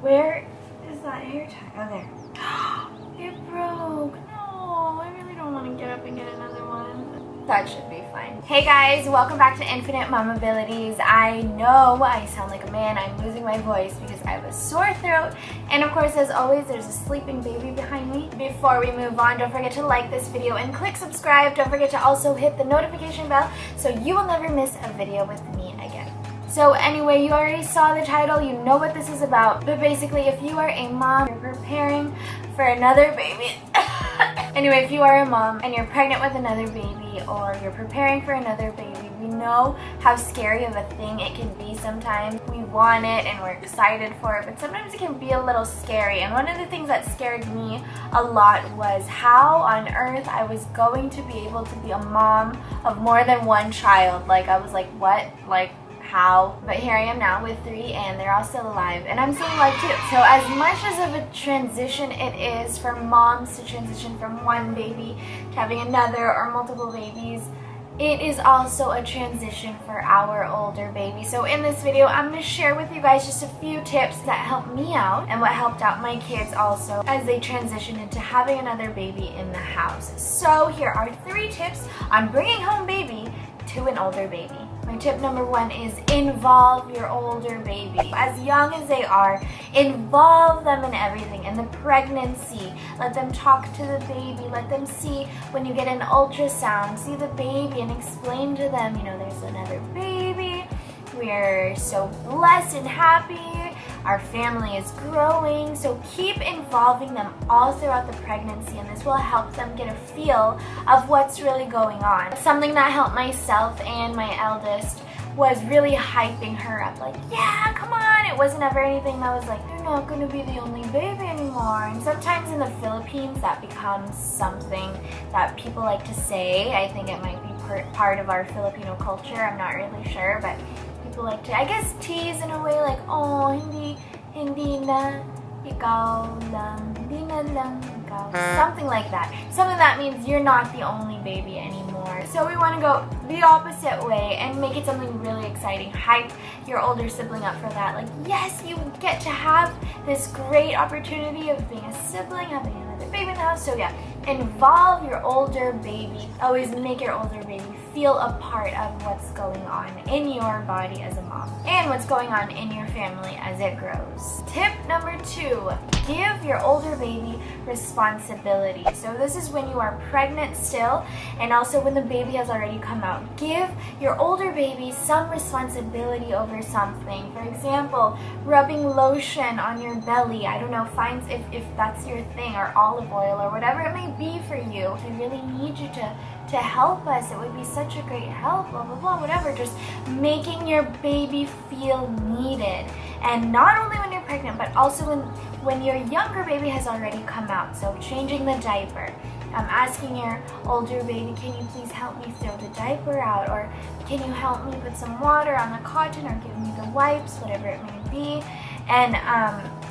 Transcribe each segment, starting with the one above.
Where is that hair tie? Oh, there. It broke. No, I really don't want to get up and get another one. That should be fine. Hey guys, welcome back to Infinite Mamabilities. I know I sound like a man. I'm losing my voice because I have a sore throat. And of course, as always, there's a sleeping baby behind me. Before we move on, don't forget to like this video and click subscribe. Don't forget to also hit the notification bell so you will never miss a video with me again. So anyway, you already saw the title, you know what this is about, but basically if you are a mom, you're preparing for another baby. Anyway, if you are a mom and you're pregnant with another baby or you're preparing for another baby, we know how scary of a thing it can be sometimes. We want it and we're excited for it, but sometimes it can be a little scary. And one of the things that scared me a lot was how on earth I was going to be able to be a mom of more than one child. Like, I was like, what? Like, how? But here I am now with 3 and they're all still alive and I'm still alive too. So as much as of a transition it is for moms to transition from one baby to having another or multiple babies, it is also a transition for our older baby. So in this video, I'm going to share with you guys just a few tips that helped me out and what helped out my kids also as they transition into having another baby in the house. So here are 3 tips on bringing home baby to an older baby. My tip number 1 is involve your older baby. As young as they are, involve them in everything. In the pregnancy, let them talk to the baby. Let them see when you get an ultrasound, see the baby and explain to them, you know, there's another baby. We're so blessed and happy. Our family is growing, so keep involving them all throughout the pregnancy, and this will help them get a feel of what's really going on. Something that helped myself and my eldest was really hyping her up, like, yeah, come on. It wasn't ever anything that was like, you're not going to be the only baby anymore. And sometimes in the Philippines that becomes something that people like to say. I think it might be part of our Filipino culture, I'm not really sure, but people like to, I guess, tease in a way like, oh, hindi na ikaw lang, hindi na lang ikaw. Something like that. Something that means you're not the only baby anymore. So we want to go the opposite way and make it something really exciting. Hype your older sibling up for that. Like, yes, you get to have this great opportunity of being a sibling, having another baby in the house. So yeah, involve your older baby. Always make your older baby feel a part of what's going on in your body as a mom and what's going on in your family as it grows. Tip number 2, give your older baby responsibility. So this is when you are pregnant still and also when the baby has already come out. Give your older baby some responsibility over something. For example, rubbing lotion on your belly. I don't know, find if that's your thing, or olive oil or whatever it may be for you. We really need you to help us. It would be such a great help, blah, blah, blah, whatever. Just making your baby feel needed. And not only when you're pregnant, but also when your younger baby has already come out. So changing the diaper. Asking your older baby, can you please help me throw the diaper out? Or can you help me put some water on the cotton or give me the wipes, whatever it may be. And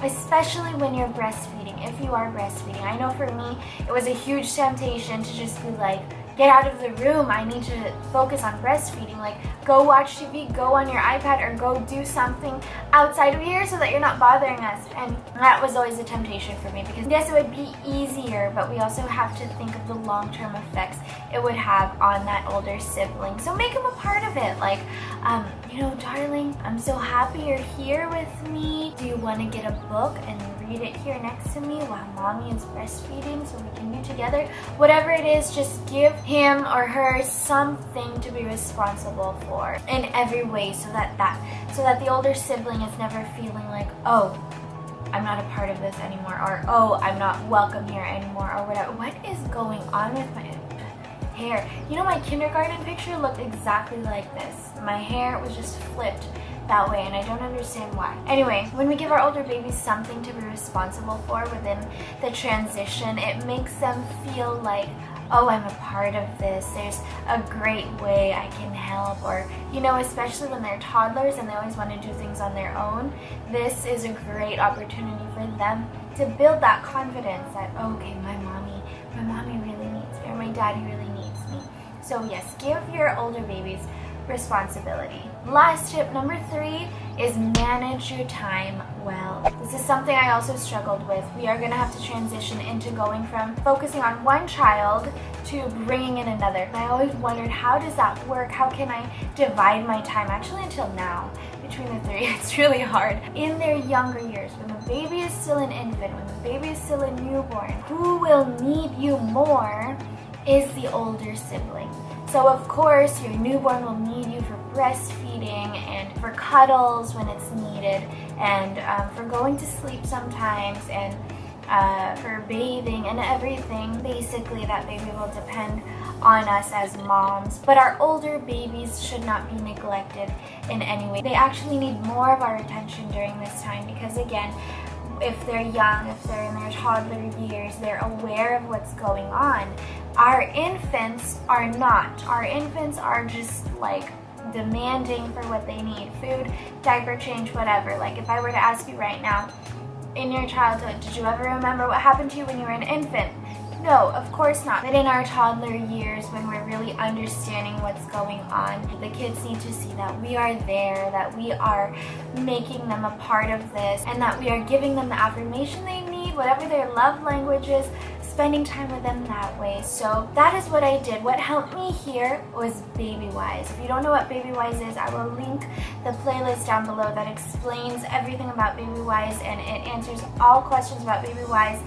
especially when you're breastfeeding, if you are breastfeeding. I know for me, it was a huge temptation to just be like, get out of the room, I need to focus on breastfeeding. Like, go watch TV, go on your iPad, or go do something outside of here so that you're not bothering us. And that was always a temptation for me because yes, it would be easier, but we also have to think of the long-term effects it would have on that older sibling. So make them a part of it. Like, you know, darling, I'm so happy you're here with me. Do you want to get a book and read it here next to me while mommy is breastfeeding so we can be together? Whatever it is, just give him or her something to be responsible for in every way so that the older sibling is never feeling like, oh, I'm not a part of this anymore, or oh, I'm not welcome here anymore, or whatever. What is going on with my hair? You know, my kindergarten picture looked exactly like this. My hair was just flipped that way and I don't understand why. Anyway, when we give our older babies something to be responsible for within the transition, it makes them feel like, oh, I'm a part of this. There's a great way I can help. Or, you know, especially when they're toddlers and they always want to do things on their own, this is a great opportunity for them to build that confidence that, oh, okay, my mommy really needs me, or my daddy really needs me. So yes, give your older babies responsibility. Last tip, number 3, is manage your time well. This is something I also struggled with. We are going to have to transition into going from focusing on one child to bringing in another. And I always wondered, how does that work? How can I divide my time? Actually, until now, between the three, it's really hard. In their younger years, when the baby is still an infant, when the baby is still a newborn, who will need you more is the older sibling. So of course, your newborn will need you for breastfeeding and for cuddles when it's needed, and for going to sleep sometimes, and for bathing and everything. Basically, that baby will depend on us as moms. But our older babies should not be neglected in any way. They actually need more of our attention during this time because, again, if they're young, if they're in their toddler years, they're aware of what's going on. Our infants are not. Our infants are just like demanding for what they need. Food, diaper change, whatever. Like if I were to ask you right now, in your childhood, did you ever remember what happened to you when you were an infant? No, of course not. But in our toddler years, when we're really understanding what's going on, the kids need to see that we are there, that we are making them a part of this, and that we are giving them the affirmation they need, whatever their love language is, spending time with them that way. So that is what I did. What helped me here was Babywise. If you don't know what Babywise is, I will link the playlist down below that explains everything about Babywise, and it answers all questions about Babywise.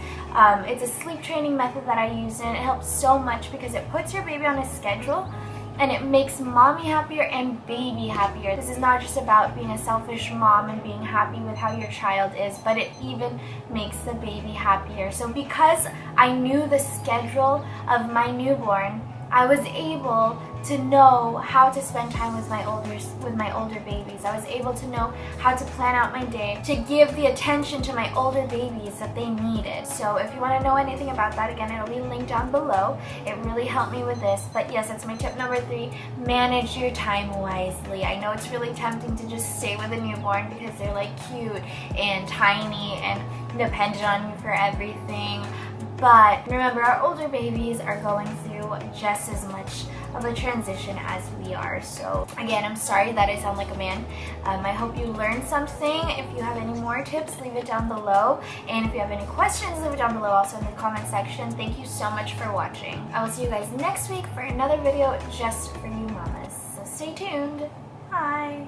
It's a sleep training method that I use, and it helps so much because it puts your baby on a schedule and it makes mommy happier and baby happier. This is not just about being a selfish mom and being happy with how your child is, but it even makes the baby happier. So because I knew the schedule of my newborn, I was able to know how to spend time with my older babies. I was able to know how to plan out my day to give the attention to my older babies that they needed. So if you want to know anything about that, again, it'll be linked down below. It really helped me with this. But yes, that's my tip number 3. Manage your time wisely. I know it's really tempting to just stay with a newborn because they're like cute and tiny and dependent on you for everything. But remember, our older babies are going through just as much of a transition as we are. So again, I'm sorry that I sound like a man. I hope you learned something. If you have any more tips, leave it down below. And if you have any questions, leave it down below also in the comment section. Thank you so much for watching. I will see you guys next week for another video just for you mamas. So stay tuned. Bye.